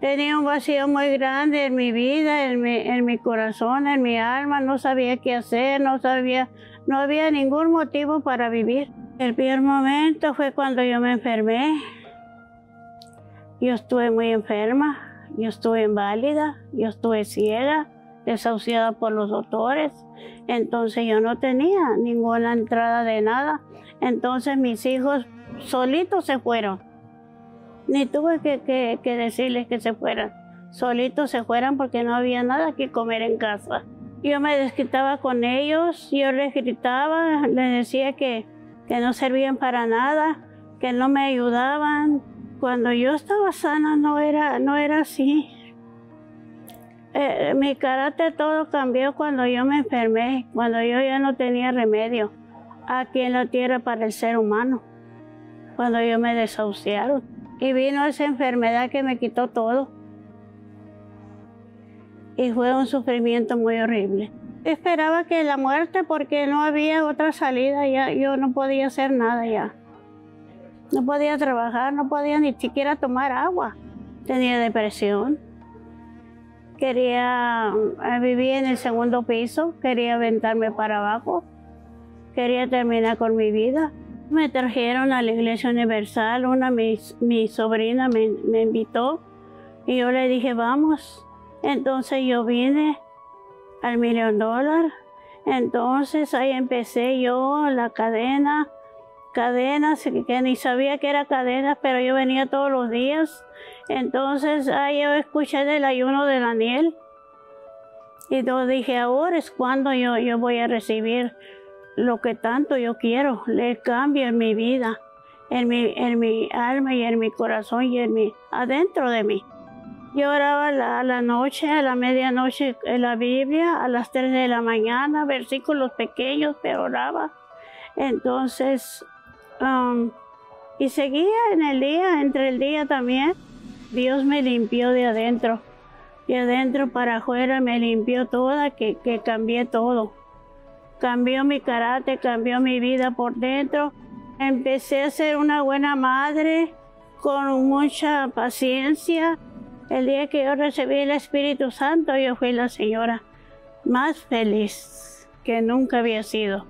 Tenía un vacío muy grande en mi vida, en mi corazón, en mi alma. No sabía qué hacer, no había ningún motivo para vivir. El peor momento fue cuando yo me enfermé. Yo estuve muy enferma, yo estuve inválida, yo estuve ciega, desahuciada por los doctores. Entonces yo no tenía ninguna entrada de nada. Entonces mis hijos solitos se fueron. Ni tuve que decirles que se fueran. Solitos se fueran porque no había nada que comer en casa. Yo me desquitaba con ellos, yo les gritaba, les decía que no servían para nada, que no me ayudaban. Cuando yo estaba sana no era así. Mi carácter todo cambió cuando yo me enfermé, cuando yo ya no tenía remedio aquí en la tierra para el ser humano, cuando yo me desahuciaron. Y vino esa enfermedad que me quitó todo. Y fue un sufrimiento muy horrible. Esperaba que la muerte porque no había otra salida ya. Yo no podía hacer nada ya. No podía trabajar, no podía ni siquiera tomar agua. Tenía depresión. Quería vivir en el segundo piso, quería aventarme para abajo. Quería terminar con mi vida. Me trajeron a la Iglesia Universal, mi sobrina me invitó y yo le dije, vamos. Entonces yo vine al $1 Million. Entonces ahí empecé yo, la cadenas que ni sabía que era cadenas, pero yo venía todos los días. Entonces ahí yo escuché del ayuno de Daniel y yo dije, ahora es cuando yo voy a recibir lo que tanto yo quiero, el cambio en mi vida, en mi alma y en mi corazón y adentro de mí. Yo oraba a la noche, a la medianoche en la Biblia, a las 3 de la mañana, versículos pequeños, pero oraba. Entonces, y seguía en el día, entre el día también. Dios me limpió de adentro para afuera, me limpió toda, que cambié todo. Cambió mi carácter, cambió mi vida por dentro. Empecé a ser una buena madre con mucha paciencia. El día que yo recibí el Espíritu Santo, yo fui la señora más feliz que nunca había sido.